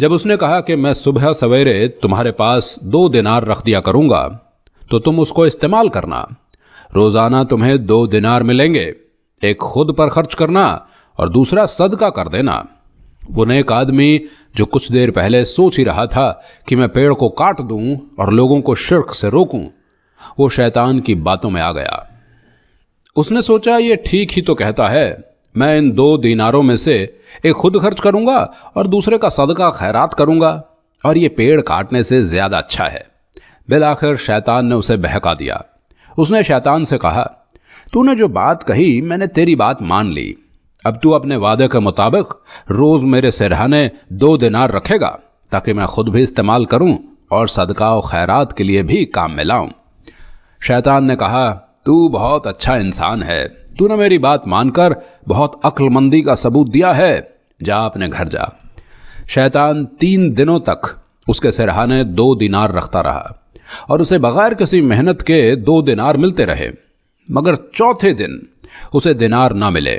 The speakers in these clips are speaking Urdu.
جب اس نے کہا کہ میں صبح سویرے تمہارے پاس 2 دینار رکھ دیا کروں گا تو تم اس کو استعمال کرنا، روزانہ تمہیں 2 دینار ملیں گے، ایک خود پر خرچ کرنا اور دوسرا صدقہ کر دینا۔ وہ نیک آدمی جو کچھ دیر پہلے سوچ ہی رہا تھا کہ میں پیڑ کو کاٹ دوں اور لوگوں کو شرک سے روکوں، وہ شیطان کی باتوں میں آ گیا۔ اس نے سوچا یہ ٹھیک ہی تو کہتا ہے، میں ان 2 دیناروں میں سے ایک خود خرچ کروں گا اور دوسرے کا صدقہ خیرات کروں گا، اور یہ پیڑ کاٹنے سے زیادہ اچھا ہے۔ بالآخر شیطان نے اسے بہکا دیا۔ اس نے شیطان سے کہا، تو نے جو بات کہی میں نے تیری بات مان لی، اب تو اپنے وعدے کے مطابق روز میرے سرہانے 2 دینار رکھے گا تاکہ میں خود بھی استعمال کروں اور صدقہ و خیرات کے لیے بھی کام میں لاؤں۔ شیطان نے کہا، تو بہت اچھا انسان ہے، تو نے میری بات مان کر بہت عقل مندی کا ثبوت دیا ہے، جا اپنے گھر جا۔ شیطان 3 دنوں تک اس کے سرہانے 2 دینار رکھتا رہا اور اسے بغیر کسی محنت کے 2 دینار ملتے رہے، مگر چوتھے دن اسے دینار نہ ملے۔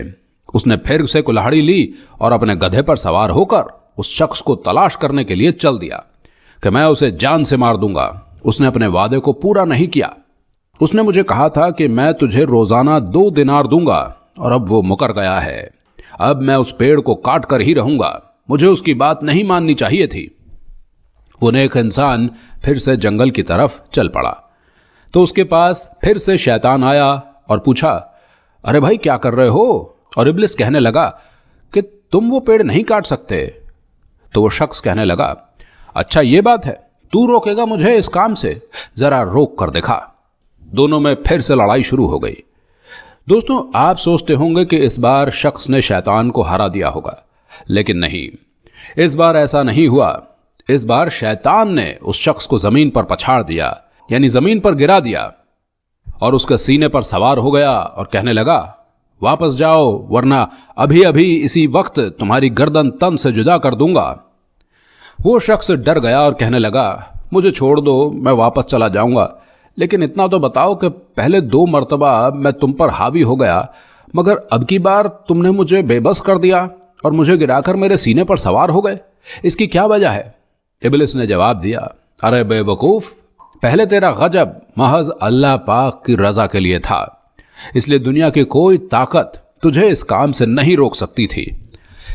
اس نے پھر اسے کلاہڑی لی اور اپنے گدھے پر سوار ہو کر اس شخص کو تلاش کرنے کے لیے چل دیا کہ میں اسے جان سے مار دوں گا۔ اس نے اپنے وعدے کو پورا نہیں کیا۔ اس نے مجھے کہا تھا کہ میں تجھے روزانہ 2 دینار دوں گا، اور اب وہ مکر گیا ہے۔ اب میں اس پیڑ کو کاٹ کر ہی رہوں گا، مجھے اس کی بات نہیں ماننی چاہیے تھی۔ وہ نیک انسان پھر سے جنگل کی طرف چل پڑا تو اس کے پاس پھر سے شیطان آیا اور پوچھا، ارے بھائی کیا کر رہے ہو؟ اور ابلیس کہنے لگا کہ تم وہ پیڑ نہیں کاٹ سکتے۔ تو وہ شخص کہنے لگا، اچھا یہ بات ہے، تو روکے گا مجھے اس کام سے؟ ذرا روک کر دکھا۔ دونوں میں پھر سے لڑائی شروع ہو گئی۔ دوستوں، آپ سوچتے ہوں گے کہ اس بار شخص نے شیطان کو ہرا دیا ہوگا، لیکن نہیں، اس بار ایسا نہیں ہوا۔ اس بار شیطان نے اس شخص کو زمین پر پچھاڑ دیا، یعنی زمین پر گرا دیا، اور اس کے سینے پر سوار ہو گیا اور کہنے لگا، واپس جاؤ ورنہ ابھی ابھی اسی وقت تمہاری گردن تن سے جدا کر دوں گا۔ وہ شخص ڈر گیا اور کہنے لگا، مجھے چھوڑ دو، میں واپس چلا جاؤں گا، لیکن اتنا تو بتاؤ کہ پہلے 2 مرتبہ میں تم پر حاوی ہو گیا، مگر اب کی بار تم نے مجھے بے بس کر دیا اور مجھے گرا کر میرے سینے پر سوار ہو گئے، اس کی کیا وجہ ہے؟ ابلیس نے جواب دیا، ارے بے وقوف، پہلے تیرا غضب محض اللہ پاک کی رضا کے لیے تھا، اس لیے دنیا کی کوئی طاقت تجھے اس کام سے نہیں روک سکتی تھی،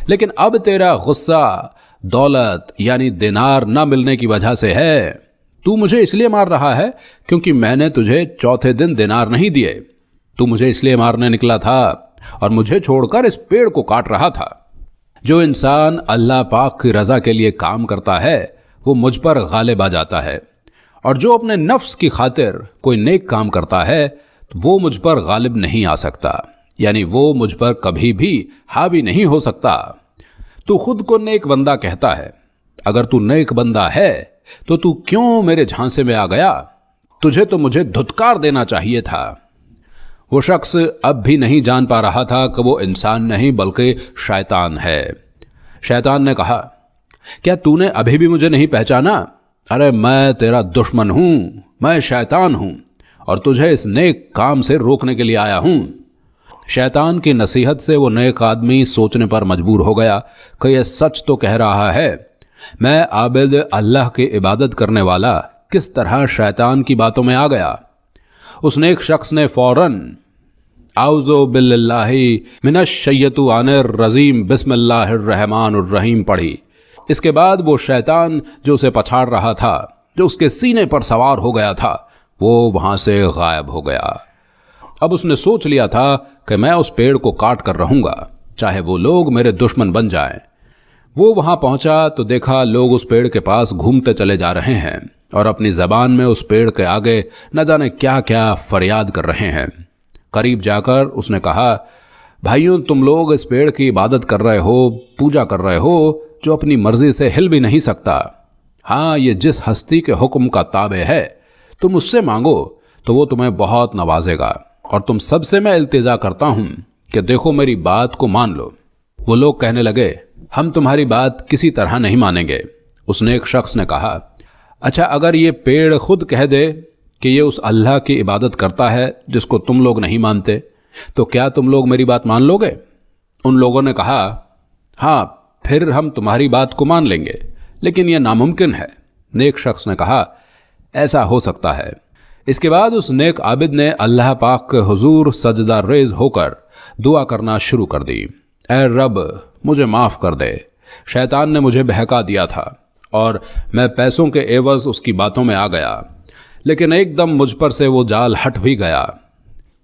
لیکن اب تیرا غصہ دولت یعنی دینار نہ ملنے کی وجہ سے ہے۔ تو مجھے اس لیے مار رہا ہے کیونکہ میں نے تجھے چوتھے دن دینار نہیں دیے۔ تو مجھے اس لیے مارنے نکلا تھا اور مجھے چھوڑ کر اس پیڑ کو کاٹ رہا تھا۔ جو انسان اللہ پاک کی رضا کے لیے کام کرتا ہے وہ مجھ پر غالب آ جاتا ہے، اور جو اپنے نفس کی خاطر کوئی نیک کام کرتا ہے وہ مجھ پر غالب نہیں آ سکتا، یعنی وہ مجھ پر کبھی بھی حاوی نہیں ہو سکتا۔ تو خود کو نیک بندہ کہتا ہے، اگر تو نیک بندہ ہے تو کیوں میرے جھانسے میں آ گیا؟ تجھے تو مجھے دھتکار دینا چاہیے تھا۔ وہ شخص اب بھی نہیں جان پا رہا تھا کہ وہ انسان نہیں بلکہ شیطان ہے۔ شیطان نے کہا، کیا تو نے ابھی بھی مجھے نہیں پہچانا؟ ارے میں تیرا دشمن ہوں، میں شیطان ہوں اور تجھے اس نیک کام سے روکنے کے لیے آیا ہوں۔ شیطان کی نصیحت سے وہ نیک آدمی سوچنے پر مجبور ہو گیا کہ یہ سچ تو کہہ رہا ہے، میں عابد اللہ کی عبادت کرنے والا کس طرح شیطان کی باتوں میں آ گیا۔ اس نیک شخص نے فوراً اعوذ باللہ من الشیطان الرجیم بسم اللہ الرحمن الرحیم پڑھی۔ اس کے بعد وہ شیطان جو اسے پچھاڑ رہا تھا، جو اس کے سینے پر سوار ہو گیا تھا، وہ وہاں سے غائب ہو گیا۔ اب اس نے سوچ لیا تھا کہ میں اس پیڑ کو کاٹ کر رہوں گا، چاہے وہ لوگ میرے دشمن بن جائیں۔ وہ وہاں پہنچا تو دیکھا لوگ اس پیڑ کے پاس گھومتے چلے جا رہے ہیں اور اپنی زبان میں اس پیڑ کے آگے نہ جانے کیا کیا فریاد کر رہے ہیں۔ قریب جا کر اس نے کہا، بھائیوں، تم لوگ اس پیڑ کی عبادت کر رہے ہو، پوجا کر رہے ہو جو اپنی مرضی سے ہل بھی نہیں سکتا۔ ہاں، یہ جس ہستی کے حکم کا تابع ہے، تم اس سے مانگو تو وہ تمہیں بہت نوازے گا، اور تم سب سے میں التجا کرتا ہوں کہ دیکھو میری بات کو مان لو۔ وہ لوگ کہنے لگے، ہم تمہاری بات کسی طرح نہیں مانیں گے۔ اس نے ایک شخص نے کہا، اچھا اگر یہ پیڑ خود کہہ دے کہ یہ اس اللہ کی عبادت کرتا ہے جس کو تم لوگ نہیں مانتے، تو کیا تم لوگ میری بات مان لو گے؟ ان لوگوں نے کہا، ہاں، پھر ہم تمہاری بات کو مان لیں گے، لیکن یہ ناممکن ہے۔ نیک شخص نے کہا ایسا ہو سکتا ہے۔ اس کے بعد اس نیک عابد نے اللہ پاک کے حضور سجدہ ریز ہو کر دعا کرنا شروع کر دی، اے رب مجھے معاف کر دے، شیطان نے مجھے بہکا دیا تھا اور میں پیسوں کے عوض اس کی باتوں میں آ گیا، لیکن ایک دم مجھ پر سے وہ جال ہٹ بھی گیا۔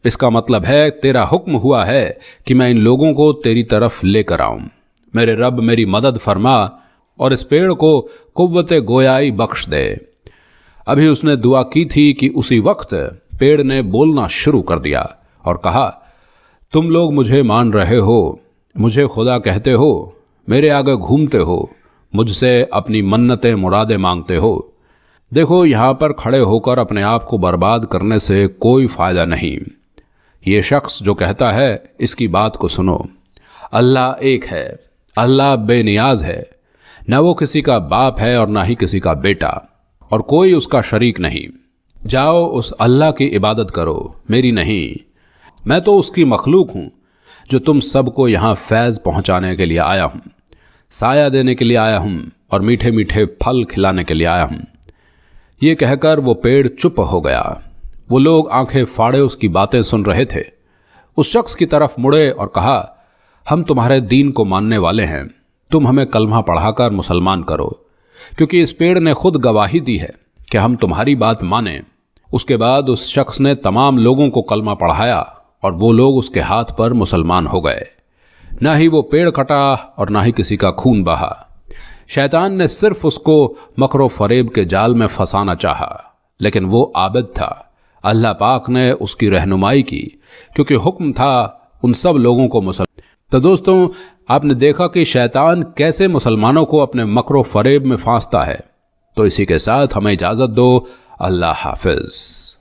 اس کا مطلب ہے تیرا حکم ہوا ہے کہ میں ان لوگوں کو تیری طرف لے کر آؤں۔ میرے رب میری مدد فرما اور اس پیڑ کو قوت گویائی بخش دے۔ ابھی اس نے دعا کی تھی کہ اسی وقت پیڑ نے بولنا شروع کر دیا اور کہا تم لوگ مجھے مان رہے ہو، مجھے خدا کہتے ہو، میرے آگے گھومتے ہو، مجھ سے اپنی منتیں مرادیں مانگتے ہو۔ دیکھو یہاں پر کھڑے ہو کر اپنے آپ کو برباد کرنے سے کوئی فائدہ نہیں۔ یہ شخص جو کہتا ہے اس کی بات کو سنو، اللہ ایک ہے، اللہ بے نیاز ہے، نہ وہ کسی کا باپ ہے اور نہ ہی کسی کا بیٹا، اور کوئی اس کا شریک نہیں۔ جاؤ اس اللہ کی عبادت کرو، میری نہیں۔ میں تو اس کی مخلوق ہوں جو تم سب کو یہاں فیض پہنچانے کے لیے آیا ہوں، سایہ دینے کے لیے آیا ہوں اور میٹھے میٹھے پھل کھلانے کے لیے آیا ہوں۔ یہ کہہ کر وہ پیڑ چپ ہو گیا۔ وہ لوگ آنکھیں پھاڑے اس کی باتیں سن رہے تھے۔ اس شخص کی طرف مڑے اور کہا ہم تمہارے دین کو ماننے والے ہیں، تم ہمیں کلمہ پڑھا کر مسلمان کرو، کیونکہ اس پیڑ نے خود گواہی دی ہے کہ ہم تمہاری بات مانیں۔ اس کے بعد اس شخص نے تمام لوگوں کو کلمہ پڑھایا اور وہ لوگ اس کے ہاتھ پر مسلمان ہو گئے۔ نہ ہی وہ پیڑ کٹا اور نہ ہی کسی کا خون بہا۔ شیطان نے صرف اس کو مکر و فریب کے جال میں پھنسانا چاہا، لیکن وہ عابد تھا۔ اللہ پاک نے اس کی رہنمائی کی کیونکہ حکم تھا ان سب لوگوں کو مسلمان۔ تو دوستوں آپ نے دیکھا کہ شیطان کیسے مسلمانوں کو اپنے مکر و فریب میں پھانستا ہے۔ تو اسی کے ساتھ ہمیں اجازت دو، اللہ حافظ۔